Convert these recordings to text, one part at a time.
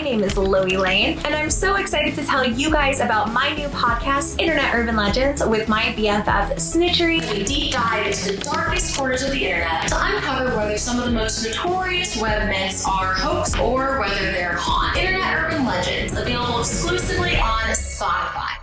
name is LoeyLane, and I'm so excited to tell you guys about my new podcast, Internet Urban Legends, with my BFF Snitchery. We deep dive into the darkest corners of the internet to uncover whether some of the most notorious web myths are hoax or whether they're con. Internet Urban Legends, available exclusively on Spotify.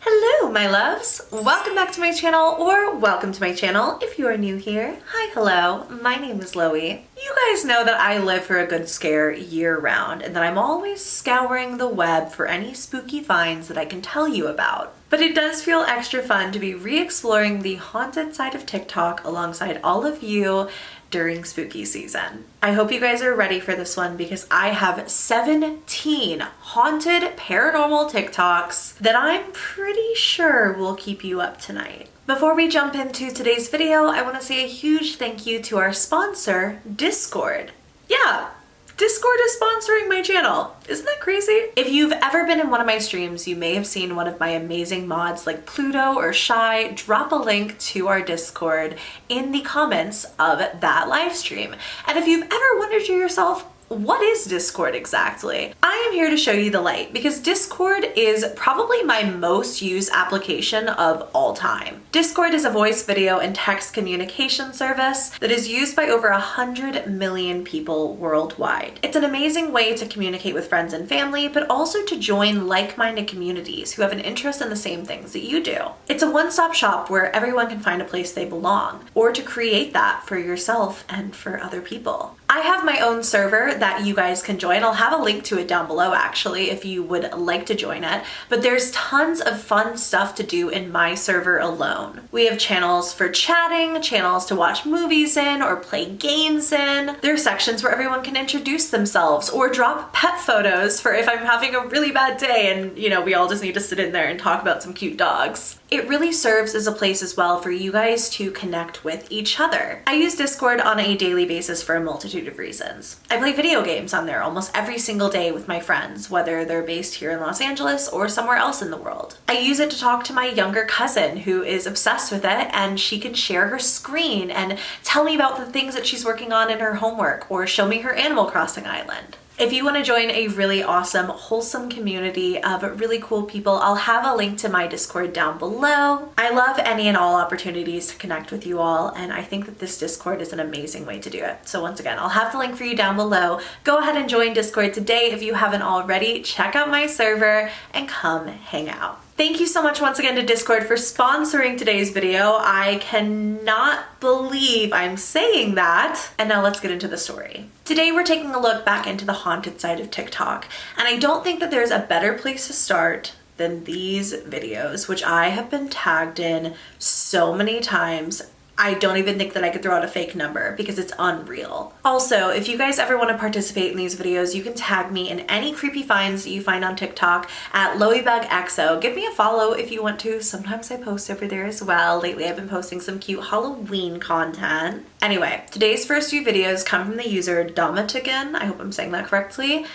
Hello, my loves. Welcome back to my channel, or welcome to my channel if you are new here. Hi, hello. My name is Loey. You guys know that I live for a good scare year round, and that I'm always scouring the web for any spooky finds that I can tell you about. But it does feel extra fun to be re-exploring the haunted side of TikTok alongside all of you during spooky season. I hope you guys are ready for this one because I have 17 haunted paranormal TikToks that I'm pretty sure will keep you up tonight. Before we jump into today's video, I want to say a huge thank you to our sponsor, Discord. Yeah, Discord is sponsoring my channel. Isn't that crazy? If you've ever been in one of my streams, you may have seen one of my amazing mods like Pluto or Shy drop a link to our Discord in the comments of that live stream. And if you've ever wondered to yourself, what is Discord exactly? I am here to show you the light because Discord is probably my most used application of all time. Discord is a voice, video, and text communication service that is used by over 100 million people worldwide. It's an amazing way to communicate with friends and family, but also to join like-minded communities who have an interest in the same things that you do. It's a one-stop shop where everyone can find a place they belong, or to create that for yourself and for other people. I have my own server that you guys can join. I'll have a link to it down below actually if you would like to join it, but there's tons of fun stuff to do in my server alone. We have channels for chatting, channels to watch movies in or play games in. There are sections where everyone can introduce themselves or drop pet photos for if I'm having a really bad day and we all just need to sit in there and talk about some cute dogs. It really serves as a place as well for you guys to connect with each other. I use Discord on a daily basis for a multitude of reasons. I play video games on there almost every single day with my friends, whether they're based here in Los Angeles or somewhere else in the world. I use it to talk to my younger cousin who is obsessed with it, and she can share her screen and tell me about the things that she's working on in her homework or show me her Animal Crossing island. If you want to join a really awesome, wholesome community of really cool people, I'll have a link to my Discord down below. I love any and all opportunities to connect with you all, and I think that this Discord is an amazing way to do it. So once again, I'll have the link for you down below. Go ahead and join Discord today if you haven't already. Check out my server and come hang out. Thank you so much once again to Discord for sponsoring today's video. I cannot believe I'm saying that. And now let's get into the story. Today we're taking a look back into the haunted side of TikTok, and I don't think that there's a better place to start than these videos, which I have been tagged in so many times. I don't even think that I could throw out a fake number because it's unreal. Also, if you guys ever want to participate in these videos, you can tag me in any creepy finds that you find on TikTok at LoeyBugXO. Give me a follow if you want to. Sometimes I post over there as well. Lately I've been posting some cute Halloween content. Anyway, today's first few videos come from the user dommatigan. I hope I'm saying that correctly.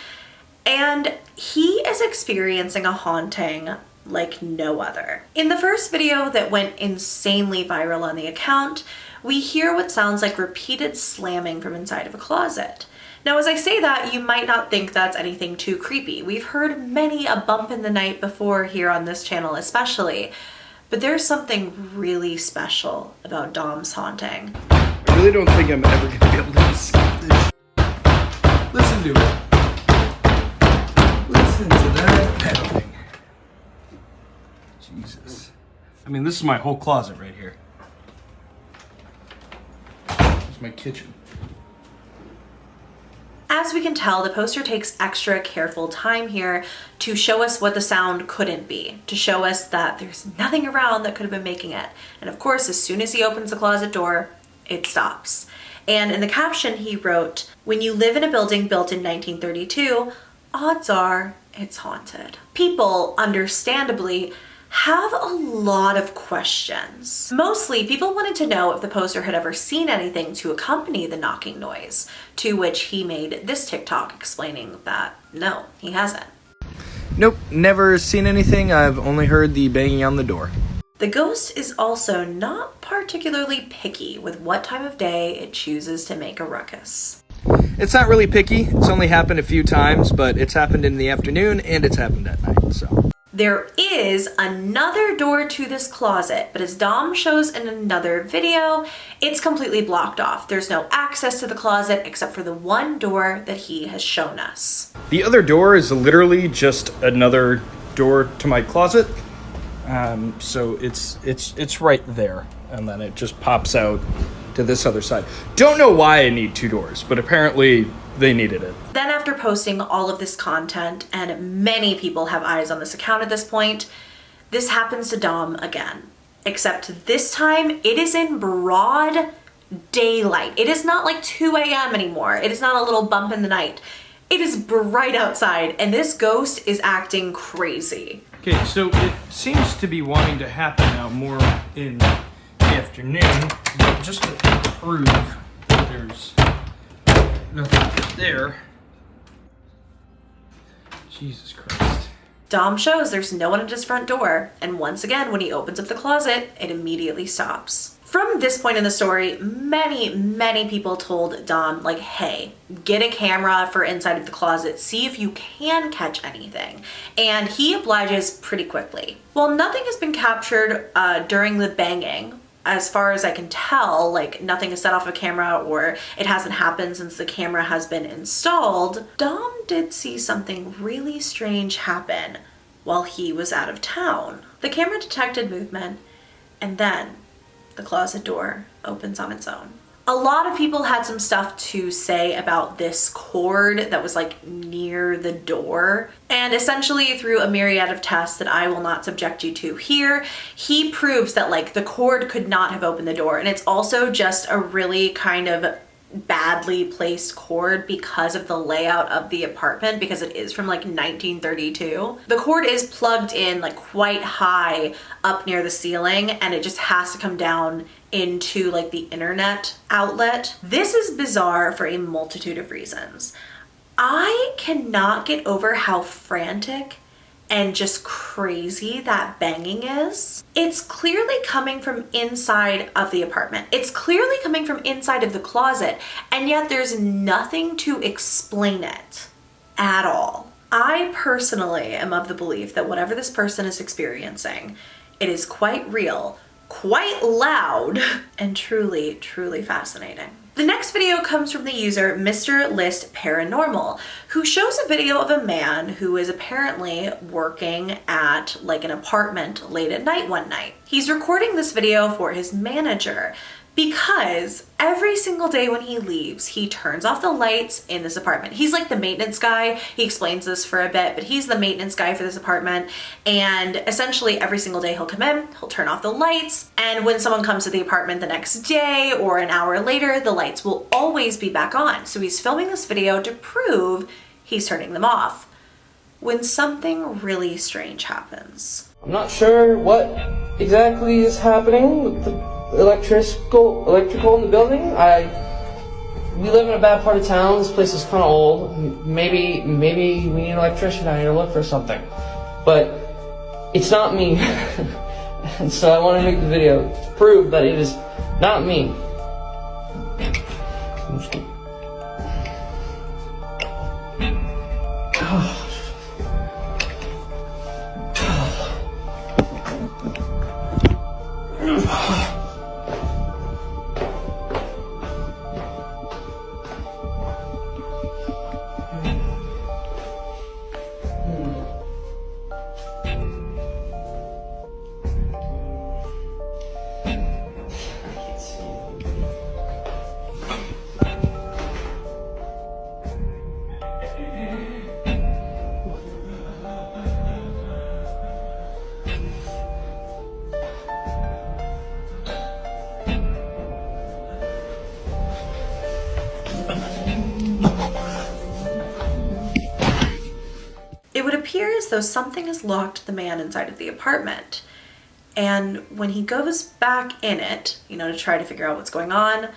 And he is experiencing a haunting like no other. In the first video that went insanely viral on the account, we hear what sounds like repeated slamming from inside of a closet. Now, as I say that, you might not think that's anything too creepy. We've heard many a bump in the night before here on this channel especially, but there's something really special about Dom's haunting. I really don't think I'm ever gonna be able to escape this. Listen to it. Listen to that pedaling. Jesus. I mean, this is my whole closet right here. It's my kitchen. As we can tell, the poster takes extra careful time here to show us what the sound couldn't be, to show us that there's nothing around that could have been making it. And of course, as soon as he opens the closet door, it stops. And in the caption, he wrote, "When you live in a building built in 1932, odds are it's haunted." People, understandably, have a lot of questions. Mostly, people wanted to know if the poster had ever seen anything to accompany the knocking noise, to which he made this TikTok explaining that no, he hasn't. Nope, never seen anything. I've only heard the banging on the door. The ghost is also not particularly picky with what time of day it chooses to make a ruckus. It's not really picky. It's only happened a few times, but it's happened in the afternoon and it's happened at night, so. There is another door to this closet, but as Dom shows in another video, it's completely blocked off. There's no access to the closet except for the one door that he has shown us. The other door is literally just another door to my closet. So it's right there, and then it just pops out to this other side. Don't know why I need two doors, but apparently they needed it. Then after posting all of this content, and many people have eyes on this account at this point, this happens to Dom again. Except this time it is in broad daylight. It is not like 2 a.m. anymore. It is not a little bump in the night. It is bright outside, and this ghost is acting crazy. Okay, so it seems to be wanting to happen now more in the afternoon, but just to prove that there's nothing there. Jesus Christ. Dom shows there's no one at his front door, and once again, when he opens up the closet, it immediately stops. From this point in the story, many people told Dom, like, hey, get a camera for inside of the closet, see if you can catch anything. And he obliges pretty quickly. While nothing has been captured during the banging, as far as I can tell, like nothing is set off a camera or it hasn't happened since the camera has been installed, Dom did see something really strange happen while he was out of town. The camera detected movement, and then the closet door opens on its own. A lot of people had some stuff to say about this cord that was like near the door. And essentially through a myriad of tests that I will not subject you to here, he proves that like the cord could not have opened the door. And it's also just a really kind of badly placed cord because of the layout of the apartment, because it is from like 1932. The cord is plugged in like quite high up near the ceiling, and it just has to come down into like the internet outlet. This is bizarre for a multitude of reasons. I cannot get over how frantic and just crazy that banging is. It's clearly coming from inside of the apartment. It's clearly coming from inside of the closet, and yet there's nothing to explain it at all. I personally am of the belief that whatever this person is experiencing, it is quite real, quite loud, and truly, truly fascinating. The next video comes from the user mrlistparanormal, who shows a video of a man who is apparently working at like an apartment late at night one night. He's recording this video for his manager because every single day when he leaves, he turns off the lights in this apartment. He's like the maintenance guy. He explains this for a bit, but he's the maintenance guy for this apartment. And essentially every single day he'll come in, he'll turn off the lights. And when someone comes to the apartment the next day or an hour later, the lights will always be back on. So he's filming this video to prove he's turning them off, when something really strange happens. I'm not sure what exactly is happening with the electrical in the building. We live in a bad part of town. This place is kind of old. Maybe we need an electrician out here to look for something, but it's not me. And so I want to make the video to prove that it is not me. It would appear as though something has locked the man inside of the apartment. And when he goes back in it, to try to figure out what's going on,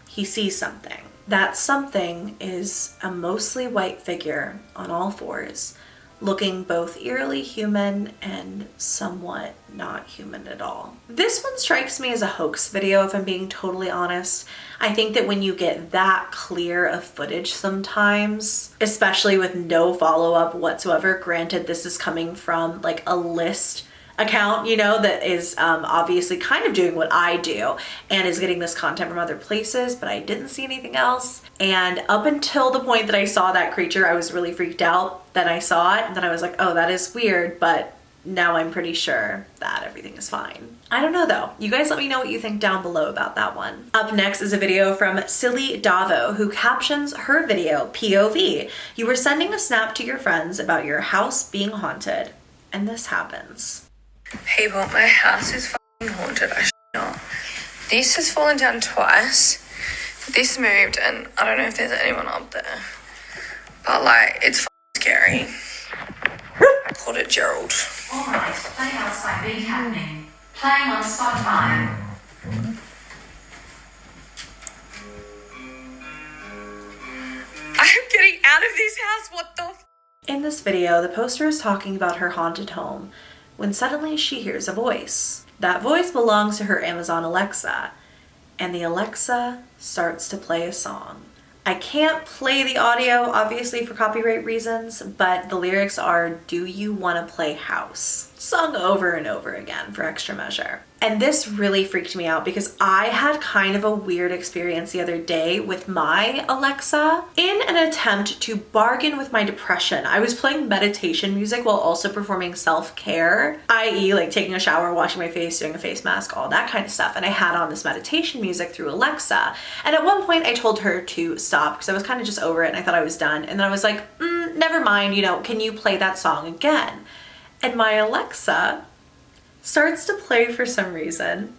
he sees something. That something is a mostly white figure on all fours, looking both eerily human and somewhat not human at all. This one strikes me as a hoax video, if I'm being totally honest. I think that when you get that clear of footage sometimes, especially with no follow-up whatsoever, granted this is coming from like a list account, you know, that is obviously kind of doing what I do and is getting this content from other places, but I didn't see anything else. And up until the point that I saw that creature, I was really freaked out. Then I saw it and then I was like, oh, that is weird, but now I'm pretty sure that everything is fine. I don't know though. You guys let me know what you think down below about that one. Up next is a video from sillydavo, who captions her video POV. You were sending a snap to your friends about your house being haunted, and this happens. People, my house is fucking haunted. I not. This has fallen down twice. This moved, and I don't know if there's anyone up there. But like, it's fucking scary. I called it Gerald. Alright, play outside beat happening. Playing on Spotify. I'm getting out of this house. What the f? In this video, the poster is talking about her haunted home when suddenly she hears a voice. That voice belongs to her Amazon Alexa, and the Alexa starts to play a song. I can't play the audio, obviously for copyright reasons, but the lyrics are, "Do you want to play house?" Sung over and over again for extra measure. And this really freaked me out because I had kind of a weird experience the other day with my Alexa. In an attempt to bargain with my depression, I was playing meditation music while also performing self-care, i.e. like taking a shower, washing my face, doing a face mask, all that kind of stuff. And I had on this meditation music through Alexa. And at one point I told her to stop because I was kind of just over it and I thought I was done. And then I was like, never mind, you know, can you play that song again? And my Alexa starts to play for some reason,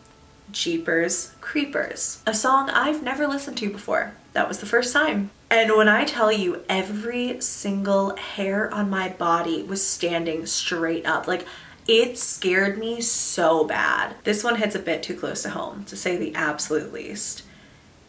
Jeepers Creepers, a song I've never listened to before. That was the first time. And when I tell you, every single hair on my body was standing straight up, like it scared me so bad. This one hits a bit too close to home, to say the absolute least.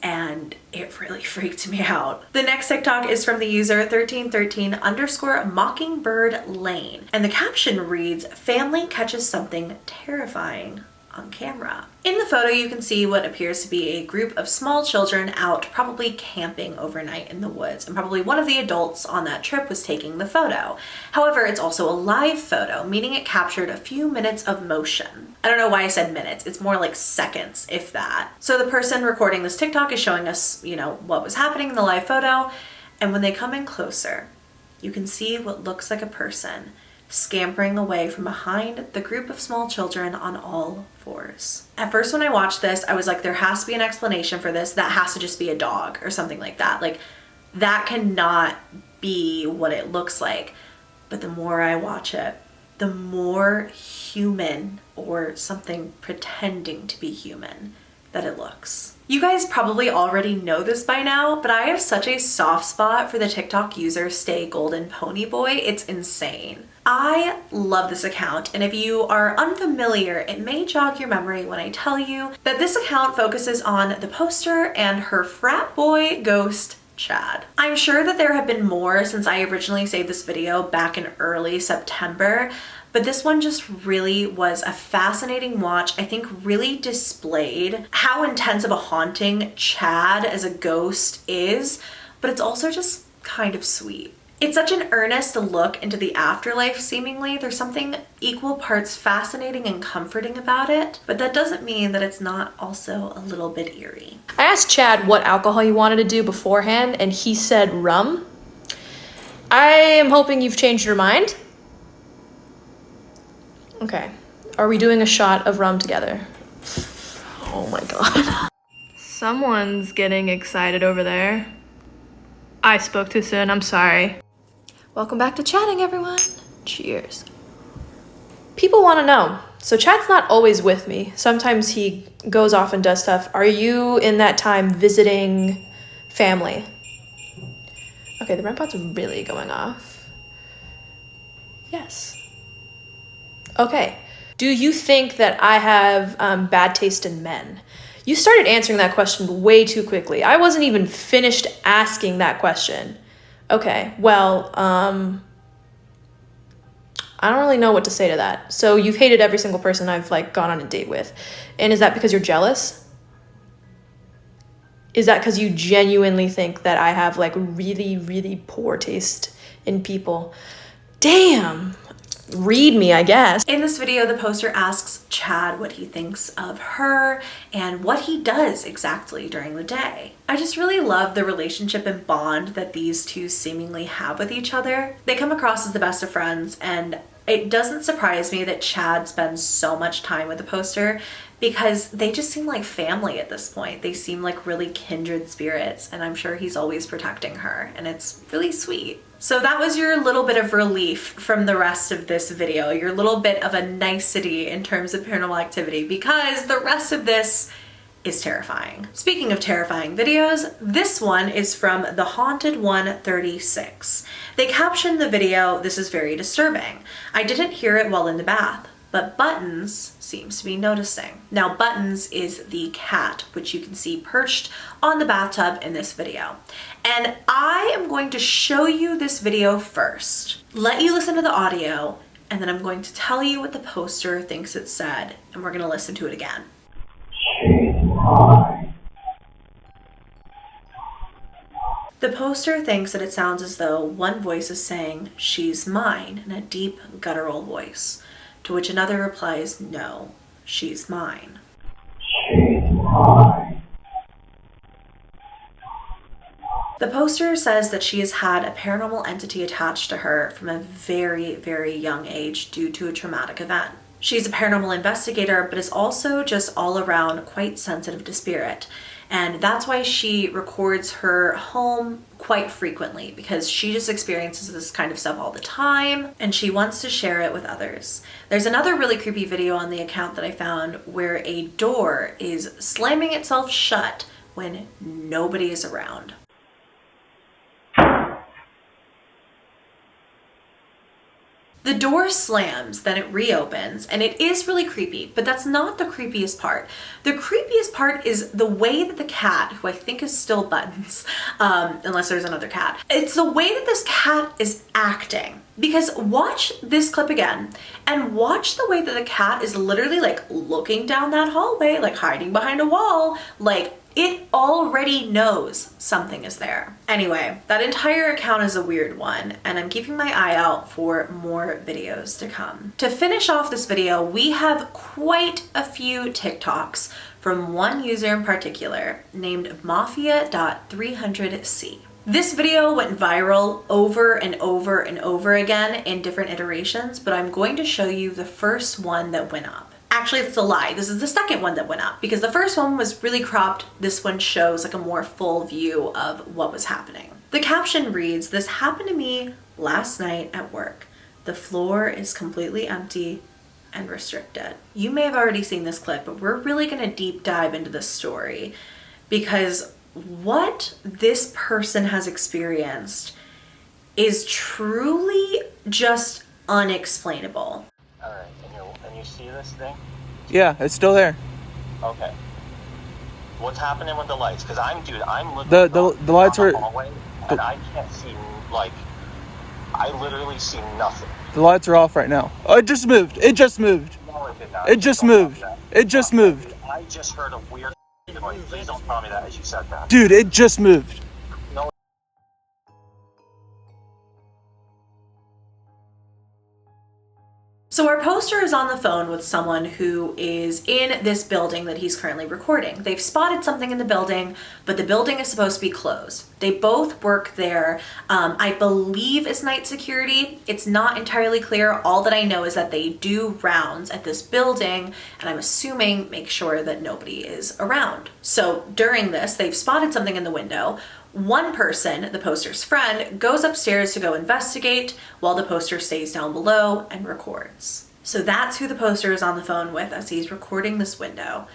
And it really freaked me out. The next TikTok is from the user 1313_mockingbird_lane. And the caption reads, "Family catches something terrifying on camera." In the photo, you can see what appears to be a group of small children out probably camping overnight in the woods, and probably one of the adults on that trip was taking the photo. However, it's also a live photo, meaning it captured a few minutes of motion. I don't know why I said minutes, it's more like seconds, if that. So the person recording this TikTok is showing us, you know, what was happening in the live photo, and when they come in closer, you can see what looks like a person scampering away from behind the group of small children on all fours. At first when I watched this, I was like, there has to be an explanation for this. That has to just be a dog or something like that. Like, that cannot be what it looks like. But the more I watch it, the more human, or something pretending to be human, that it looks. You guys probably already know this by now, but I have such a soft spot for the TikTok user staygoldenponyboiii. It's insane. I love this account, and if you are unfamiliar, it may jog your memory when I tell you that this account focuses on the poster and her frat boy ghost, Chad. I'm sure that there have been more since I originally saved this video back in early September, but this one just really was a fascinating watch. I think really displayed how intense of a haunting Chad as a ghost is, but it's also just kind of sweet. It's such an earnest look into the afterlife, seemingly. There's something equal parts fascinating and comforting about it, but that doesn't mean that it's not also a little bit eerie. I asked Chad what alcohol he wanted to do beforehand, and he said rum. I am hoping you've changed your mind. Okay. Are we doing a shot of rum together? Oh my god. Someone's getting excited over there. I spoke too soon, I'm sorry. Welcome back to chatting, everyone. Cheers. People want to know. So Chad's not always with me. Sometimes he goes off and does stuff. Are you in that time visiting family? Okay, the REM pod's really going off. Yes. Okay. Do you think that I have bad taste in men? You started answering that question way too quickly. I wasn't even finished asking that question. Okay, well, I don't really know what to say to that. So you've hated every single person I've like gone on a date with. And is that because you're jealous? Is that because you genuinely think that I have like really, really poor taste in people? Damn. Read me, I guess. In this video, the poster asks Chad what he thinks of her and what he does exactly during the day. I just really love the relationship and bond that these two seemingly have with each other. They come across as the best of friends, and it doesn't surprise me that Chad spends so much time with the poster because they just seem like family at this point. They seem like really kindred spirits, and I'm sure he's always protecting her, and it's really sweet. So that was your little bit of relief from the rest of this video, your little bit of a nicety in terms of paranormal activity, because the rest of this is terrifying. Speaking of terrifying videos, this one is from The Haunted 136. They captioned the video, "This is very disturbing. I didn't hear it while in the bath, but Buttons seems to be noticing." Now, Buttons is the cat, which you can see perched on the bathtub in this video. And I am going to show you this video first, let you listen to the audio, and then I'm going to tell you what the poster thinks it said, and we're going to listen to it again. The poster thinks that it sounds as though one voice is saying, "She's mine," in a deep, guttural voice, to which another replies, "No, she's mine." The poster says that she has had a paranormal entity attached to her from a very, very young age due to a traumatic event. She's a paranormal investigator, but is also just all around quite sensitive to spirit. And that's why she records her home quite frequently, because she just experiences this kind of stuff all the time and she wants to share it with others. There's another really creepy video on the account that I found where a door is slamming itself shut when nobody is around. The door slams, then it reopens, and it is really creepy, but that's not the creepiest part. The creepiest part is the way that the cat, who I think is still Buttons, unless there's another cat, it's the way that this cat is acting. Because watch this clip again, and watch the way that the cat is literally like looking down that hallway, like hiding behind a wall, like it already knows something is there. Anyway, that entire account is a weird one, and I'm keeping my eye out for more videos to come. To finish off this video, we have quite a few TikToks from one user in particular named Mafia.300C. This video went viral over and over and over again in different iterations, but I'm going to show you the first one that went up. Actually, that's a lie. This is the second one that went up because the first one was really cropped. This one shows like a more full view of what was happening. The caption reads, "This happened to me last night at work. The floor is completely empty and restricted." You may have already seen this clip, but we're really going to deep dive into this story because what this person has experienced is truly just unexplainable. All right, and you see this thing? Yeah, it's still there. Okay. What's happening with the lights? Because I'm looking the lights down are the hallway, and I can't see, like, I literally see nothing. The lights are off right now. Oh, it just moved. It just moved. No, it did not. It just moved. It just moved. I just heard a weird noise. Please don't tell me that as you said that. Dude, it just moved. No. So our poster is on the phone with someone who is in this building that he's currently recording. They've spotted something in the building, but the building is supposed to be closed. They both work there. I believe it's night security. It's not entirely clear. All that I know is that they do rounds at this building, and I'm assuming make sure that nobody is around. So during this, they've spotted something in the window. One person, the poster's friend, goes upstairs to go investigate while the poster stays down below and records. So that's who the poster is on the phone with as he's recording this window,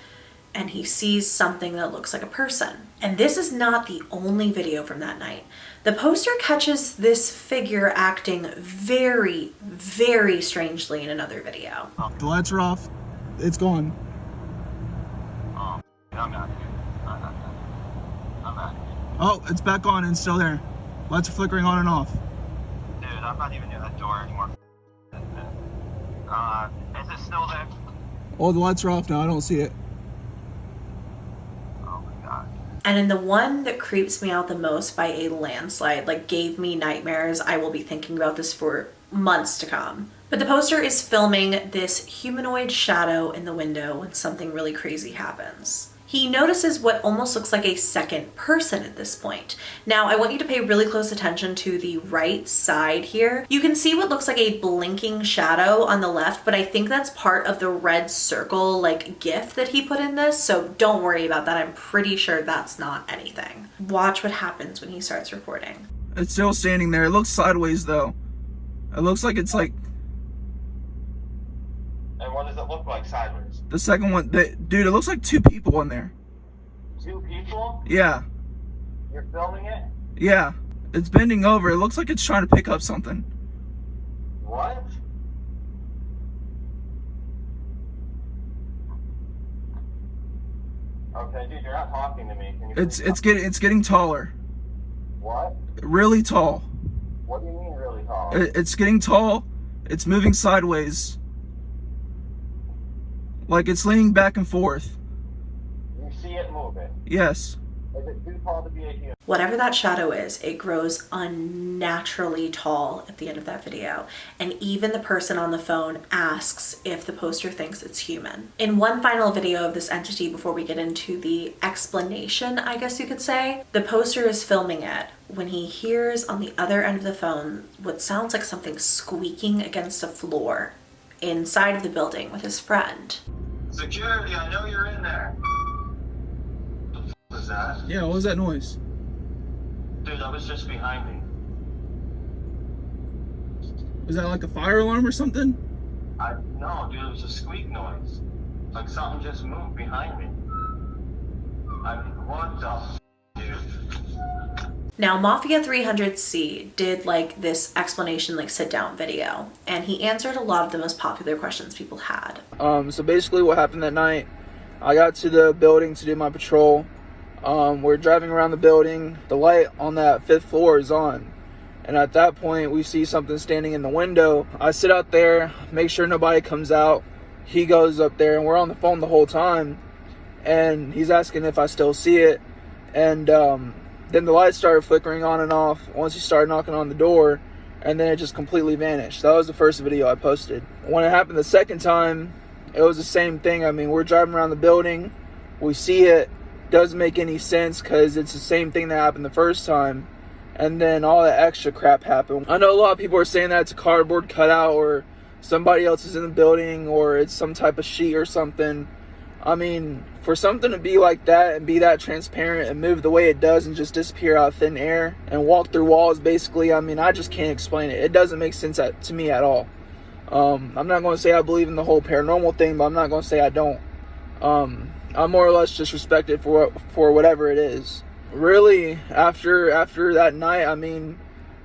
and he sees something that looks like a person. And this is not the only video from that night. The poster catches this figure acting very, very strangely in another video. The lights are off. It's gone. Oh, I'm out of here. I'm out of here. Oh, it's back on and still there. Lights are flickering on and off. Dude, I'm not even near that door anymore. Is it still there? Oh, the lights are off now. I don't see it. Oh my god. And in the one that creeps me out the most by a landslide, like gave me nightmares, I will be thinking about this for months to come. But the poster is filming this humanoid shadow in the window when something really crazy happens. He notices what almost looks like a second person at this point. Now, I want you to pay really close attention to the right side here. You can see what looks like a blinking shadow on the left, but I think that's part of the red circle like GIF that he put in this, so don't worry about that. I'm pretty sure that's not anything. Watch what happens when he starts recording. It's still standing there. It looks sideways though. It looks like it's like And what does it look like sideways? the second one. Dude, it looks like two people in there. 2 people? Yeah. You're filming it? Yeah. It's bending over. It looks like it's trying to pick up something. What? Okay, dude, you're not talking to me. Can you It's getting taller. What? Really tall. What do you mean really tall? It's getting tall. It's moving sideways. Like it's leaning back and forth. You see it moving. Yes. Is it too tall to be a human? Whatever that shadow is, it grows unnaturally tall at the end of that video. And even the person on the phone asks if the poster thinks it's human. In one final video of this entity before we get into the explanation, I guess you could say, the poster is filming it when he hears on the other end of the phone what sounds like something squeaking against a floor inside of the building with his friend. Security, I know you're in there. What the f was that? Yeah, what was that noise? Dude, that was just behind me. Was that like a fire alarm or something? No, dude, it was a squeak noise. Like something just moved behind me. What the f, dude? Now, Mafia 300C did like this explanation, like sit down video, and he answered a lot of the most popular questions people had. So basically what happened that night, I got to the building to do my patrol. We're driving around the building. The light on that 5th floor is on. And at that point, we see something standing in the window. I sit out there, make sure nobody comes out. He goes up there, and we're on the phone the whole time. And he's asking if I still see it. And then the lights started flickering on and off once he started knocking on the door. And then it just completely vanished. That was the first video I posted. When it happened the second time, it was the same thing. I mean, we're driving around the building. We see it. Doesn't make any sense because it's the same thing that happened the first time. And then all that extra crap happened. I know a lot of people are saying that it's a cardboard cutout or somebody else is in the building or it's some type of sheet or something. I mean, for something to be like that and be that transparent and move the way it does and just disappear out of thin air and walk through walls basically, I mean, I just can't explain it. It doesn't make sense to me at all. I'm not going to say I believe in the whole paranormal thing, but I'm not going to say I don't. I'm more or less just respect it for whatever it is. Really, after that night, I mean,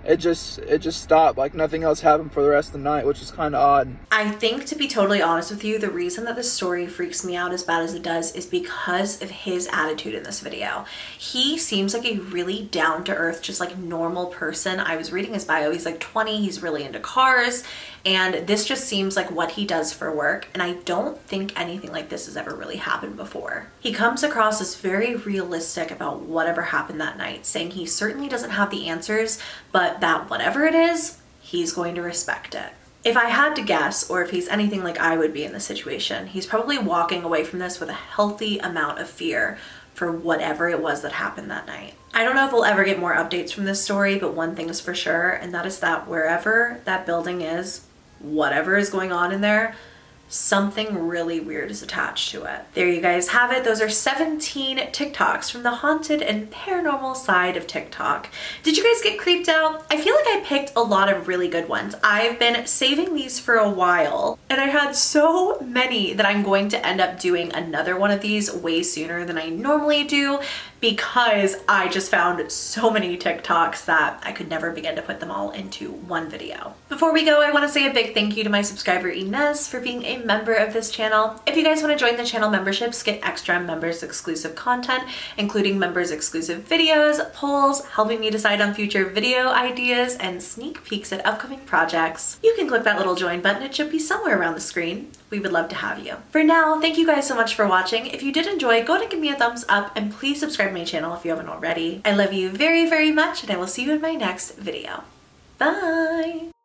it just stopped. Like nothing else happened for the rest of the night, which is kind of odd. I think, to be totally honest with you, the reason that this story freaks me out as bad as it does is because of his attitude in this video. He seems like a really down-to-earth, just like normal person. I was reading his bio. He's like 20. He's really into cars. And this just seems like what he does for work. And I don't think anything like this has ever really happened before. He comes across as very realistic about whatever happened that night, saying he certainly doesn't have the answers, but that whatever it is, he's going to respect it. If I had to guess, or if he's anything like I would be in this situation, he's probably walking away from this with a healthy amount of fear for whatever it was that happened that night. I don't know if we'll ever get more updates from this story, but one thing is for sure, and that is that wherever that building is, whatever is going on in there, something really weird is attached to it. There you guys have it. Those are 17 TikToks from the haunted and paranormal side of TikTok. Did you guys get creeped out? I feel like I picked a lot of really good ones. I've been saving these for a while, and I had so many that I'm going to end up doing another one of these way sooner than I normally do, because I just found so many TikToks that I could never begin to put them all into one video. Before we go, I want to say a big thank you to my subscriber Inez for being a member of this channel. If you guys want to join the channel memberships, get extra members exclusive content, including members exclusive videos, polls, helping me decide on future video ideas, and sneak peeks at upcoming projects, you can click that little join button. It should be somewhere around the screen. We would love to have you. For now, thank you guys so much for watching. If you did enjoy, go ahead and give me a thumbs up and please subscribe to my channel if you haven't already. I love you very, very much, and I will see you in my next video. Bye!